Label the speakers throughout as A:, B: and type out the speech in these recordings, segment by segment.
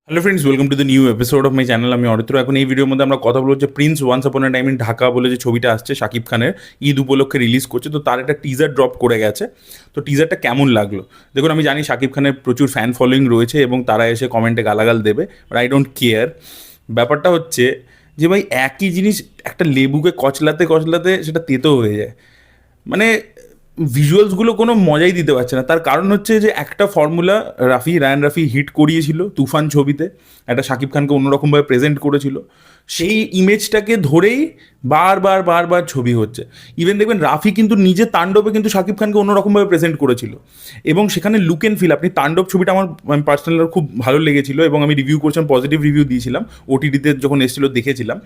A: Hello friends, welcome to the new episode of my channel. আমি অরিত্র। এখন এই ভিডিওর মধ্যে আমরা কথা বলবো যে Prince once upon A time in Dhaka বলে যে ছবিটা আসছে শাকিব খানের, ঈদ উপলক্ষে রিলিজ করছে। তো তার একটা টিজার ড্রপ করে গেছে। তো টিজারটা কেমন লাগলো দেখুন। আমি জানি শাকিব খানের প্রচুর ফ্যান ফলোয়িং রয়েছে এবং তারা এসে কমেন্টে গালাগাল দেবে, বাট আই ডোন্ট কেয়ার। ব্যাপারটা হচ্ছে যে ভাই, একই জিনিস একটা লেবুকে কচলাতে কচলাতে সেটা তেতো হয়ে যায়। মানে ভিজুয়ালসগুলো কোনো মজাই দিতে পারছে না। তার কারণ হচ্ছে যে একটা ফর্মুলা রায়ান রাফি হিট করিয়েছিল তুফান ছবিতে, একটা শাকিব খানকে অন্যরকমভাবে প্রেজেন্ট করেছিল। সেই ইমেজটাকে ধরেই বারবার বারবার ছবি হচ্ছে। ইভেন দেখবেন রাফি কিন্তু নিজে তাণ্ডবে কিন্তু শাকিব খানকে অন্যরকমভাবে প্রেজেন্ট করেছিল, এবং সেখানে লুক অ্যান্ড ফিল, আপনি তাণ্ডব ছবিটা আমার পার্সোনালি খুব ভালো লেগেছিল এবং আমি রিভিউ করছিলাম, পজিটিভ রিভিউ দিয়েছিলাম, ওটিটিতে যখন এসেছিলো দেখেছিলাম।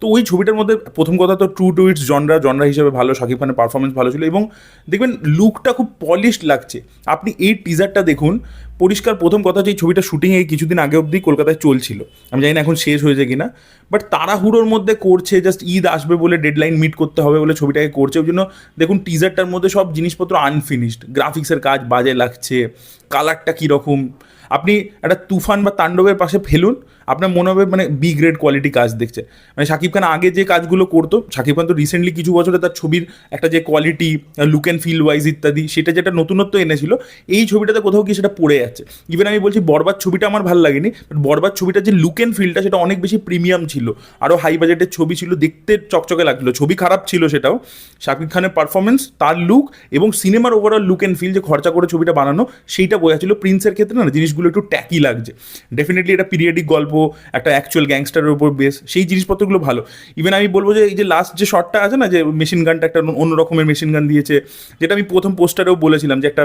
A: তো ওই ছবিটার মধ্যে প্রথম কথা তো ট্রু টু ইটস জনরা হিসেবে ভালো, শাকিব খানের পারফরমেন্স ভালো ছিল এবং দেখবেন লুকটা খুব পলিশড লাগছে। আপনি এই টিজারটা দেখুন, পরিষ্কার প্রথম কথা যে এই ছবিটা শুটিং এই কিছুদিন আগে অবধি কলকাতায় চলছিল, আমি জানি না এখন শেষ হয়েছে কিনা, বাট তাড়াহুড়োর মধ্যে করছে, জাস্ট ঈদ আসবে বলে ডেডলাইন মিট করতে হবে বলে ছবিটাকে করছে। ওই জন্য দেখুন টিজারটার মধ্যে সব জিনিসপত্র আনফিনিশড, গ্রাফিক্সের কাজ বাজে লাগছে, কালারটা কীরকম। আপনি একটা তুফান বা তাণ্ডবের পাশে ফেলুন, আপনার মনে হবে মানে বি গ্রেড কোয়ালিটি কাজ দেখছে। মানে শাকিব খান আগে যে কাজগুলো করতো, শাকিব খান তো রিসেন্টলি কিছু বছরে তার ছবির একটা যে quality, look and feel wise ইত্যাদি, সেটা যেটা নতুনত্ব এনেছিল, এই ছবিটাতে কোথাও কি সেটা পড়ে যাচ্ছে। ইভেন আমি বলছি বরবাদ ছবিটা আমার ভালো লাগেনি, বাট বরবাদ ছবিটা যে লুক অ্যান্ড ফিলটা সেটা অনেক বেশি প্রিমিয়াম ছিল, আরও হাই বাজেটের ছবি ছিল, দেখতে চকচকে লাগছিল। ছবি খারাপ ছিল সেটাও, শাকিব খানের পারফরমেন্স, তার লুক এবং সিনেমার ওভারঅল লুক অ্যান্ড ফিল যে খরচা করে ছবিটা বানানো, সেইটা বোঝা ছিল। প্রিন্সের ক্ষেত্রে না জিনিসগুলো একটু ট্যাকি লাগছে। ডেফিনেটলি এটা পিরিয়ডিক গল্প, একটা অ্যাকচুয়াল গ্যাংস্টারের উপর বেস, সেই জিনিসপত্রগুলো ভালো। ইভেন আমি বলবো যে এই যে লাস্ট যে শটটা আছে না, যে মেশিন গানটা একটা অন্য রকমের মেশিন গান দিয়েছে, যেটা আমি প্রথম পোস্টারেও বলেছিলাম যে একটা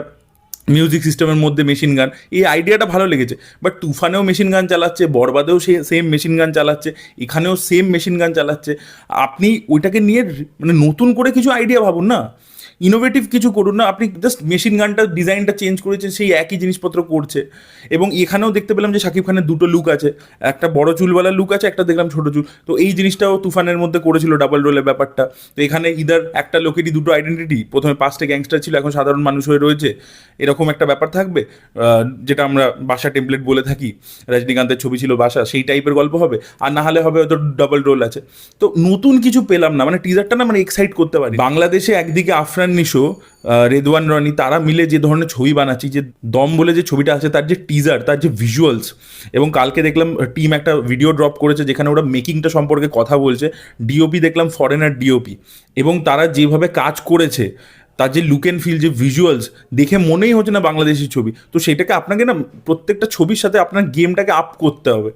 A: মিউজিক সিস্টেমের মধ্যে মেশিন গান, এই আইডিয়াটা ভালো লেগেছে। বাট তুফানেও মেশিন গান চালাচ্ছে, বরবাদেও সে সেম মেশিন গান চালাচ্ছে, এখানেও সেম মেশিন গান চালাচ্ছে। আপনি ওইটাকে নিয়ে মানে নতুন করে কিছু আইডিয়া ভাবুন না, ইনোভেটিভ কিছু করুন না। আপনি জাস্ট মেশিন গানটার ডিজাইনটা চেঞ্জ করেছেন, সেই একই জিনিসপত্র করছে। এবং এখানেও দেখতে পেলাম যে শাকিব খানের দুটো লুক আছে, একটা বড় চুলওয়ালা লুক আছে, একটা দেখলাম ছোটো চুল। তো এই জিনিসটাও তুফানের মধ্যে করেছিল, ডাবল রোলের ব্যাপারটা। তো এখানে ইদার একটা লোকেরই দুটো আইডেন্টিটি, প্রথমে পাস্টে গ্যাংস্টার ছিল, এখন সাধারণ মানুষ হয়ে রয়েছে, এরকম একটা ব্যাপার থাকবে। যেটা আমরা বাসা টেমপ্লেট বলে থাকি, রজনীকান্তের ছবি ছিল বাসা, সেই টাইপের গল্প হবে। আর না হলে হবে হয়তো ডাবল রোল আছে। তো নতুন কিছু পেলাম না, মানে টিজারটা না মানে এক্সাইট করতে পারি। বাংলাদেশে একদিকে আফরান নিশো, রেদওয়ান রনি, তারা মিলে যে ধরনের ছবি বানাচ্ছি, যে দম বলে যে ছবিটা আছে, তার যে টিজার, তার যে ভিজুয়ালস, এবং কালকে দেখলাম টিম একটা ভিডিও ড্রপ করেছে যেখানে ওরা মেকিংটা সম্পর্কে কথা বলছে। ডিওপি দেখলাম ফরেনার ডিওপি, এবং তারা যেভাবে কাজ করেছে, তার যে লুক অ্যান্ড ফিল, যে ভিজুয়ালস, দেখে মনেই হচ্ছে না বাংলাদেশি ছবি। তো সেটাকে আপনাকে না প্রত্যেকটা ছবির সাথে আপনার গেমটাকে আপ করতে হবে।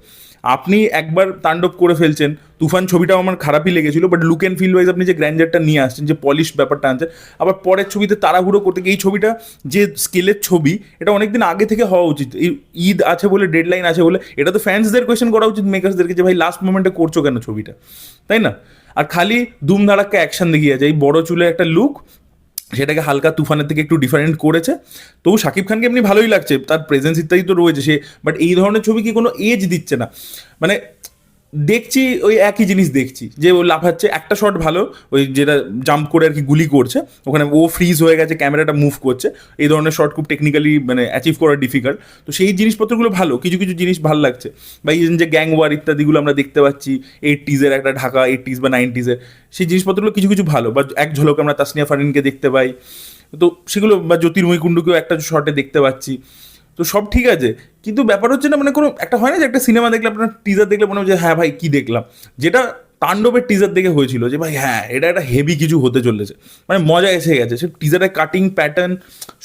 A: আপনি একবার তাণ্ডব করে ফেলছেন, তুফান ছবিটাও আমার খারাপই লেগেছিল, but look and feel wise আপনি যে গ্র্যান্ডারটা নিয়ে আসছেন, যে পলিশ ব্যাপারটা আনছেন, আবার পরের ছবিতে তাড়াহুড়ো করতে গিয়ে এই ছবিটা যে স্কেলের ছবি, এটা অনেকদিন আগে থেকে হওয়া উচিত। এই ঈদ আছে বলে, ডেডলাইন আছে বলে, এটা তো ফ্যান্সদের কোয়েশ্চেন করা উচিত মেকার্সদেরকে, যে ভাই লাস্ট মোমেন্টে করছো কেন ছবিটা, তাই না? আর খালি ধুমধাড়াক্কা অ্যাকশন দেখিয়ে যায়। এই বড় চুলে একটা লুক, সেটাকে হালকা তুফানের থেকে একটু ডিফারেন্ট করেছে। তবু শাকিব খানকে এমনি ভালোই লাগছে, তার প্রেজেন্স ইত্যাদি তো রয়েছে সে, বাট এই ধরনের ছবি কি কোনো এজ দিচ্ছে না। মানে দেখছি ওই একই জিনিস দেখছি, যে ও লাফাচ্ছে, একটা শট ভালো, ওই যেটা জাম্প করে আর কি গুলি করছে, ওখানে ও ফ্রিজ হয়ে গেছে, ক্যামেরাটা মুভ করছে, এই ধরনের শট খুব টেকনিক্যালি মানে অ্যাচিভ করা ডিফিকাল্ট। তো সেই জিনিসপত্রগুলো ভালো, কিছু কিছু জিনিস ভালো লাগছে। বা এই যে গ্যাং ওয়ার ইত্যাদিগুলো আমরা দেখতে পাচ্ছি, 80s একটা ঢাকা, 80s বা 90s, সেই জিনিসপত্রগুলো কিছু কিছু ভালো। বা এক ঝলক আমরা তাসনিয়া ফারিনকে দেখতে পাই, তো সেগুলো, বা জ্যোতির্ময়ী কুণ্ডুকেও একটা শটে দেখতে পাচ্ছি। তো সব ঠিক আছে, কিন্তু ব্যাপার হচ্ছে না, মানে কোনো একটা হয় না যে একটা সিনেমা দেখলে আপনার টিজার দেখলে মনে হয় যে হ্যাঁ ভাই কী দেখলাম, যেটা তাণ্ডবের টিজার দেখে হয়েছিল, যে ভাই হ্যাঁ এটা একটা হেভি কিছু হতে চলেছে, মানে মজা এসে গেছে। সে টিজারের কাটিং প্যাটার্ন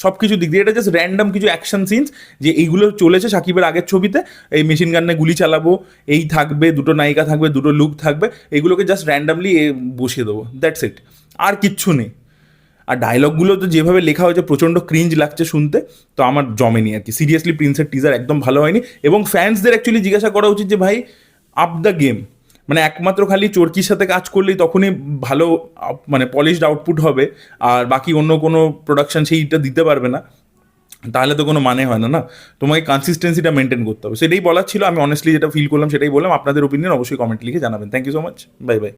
A: সব কিছু দিক দিয়ে, এটা জাস্ট র্যান্ডাম কিছু অ্যাকশন সিনস, যে এইগুলো চলেছে সাকিবের আগের ছবিতে, এই মেশিন গানে গুলি চালাবো, এই থাকবে, দুটো নায়িকা থাকবে, দুটো লুক থাকবে, এইগুলোকে জাস্ট র্যান্ডামলি বসিয়ে দেবো, দ্যাটস ইট, আর কিচ্ছু নেই। আর ডায়লগগুলো তো যেভাবে লেখা হয়েছে প্রচণ্ড ক্রিঞ্জ লাগছে শুনতে, তো আমার জমেনি আর কি। সিরিয়াসলি প্রিন্সের টিজার একদম ভালো হয়নি, এবং ফ্যান্সদের অ্যাকচুয়ালি জিজ্ঞাসা করা উচিত যে ভাই আপ দ্য গেম, মানে একমাত্র খালি চরকির সাথে কাজ করলেই তখনই ভালো মানে পলিশড আউটপুট হবে, আর বাকি অন্য কোনো প্রোডাকশন সেইটা দিতে পারবে না, তাহলে তো কোনো মানে হয় না। না, তোমাকে কনসিস্টেন্সিটা মেনটেন করতে হবে, সেটাই বলার ছিল। আমি অনেস্টলি যেটা ফিল করলাম সেটাই বললাম। আপনাদের ওপিনিয়ন অবশ্যই কমেন্ট লিখে জানাবেন। Thank you so much, bye by.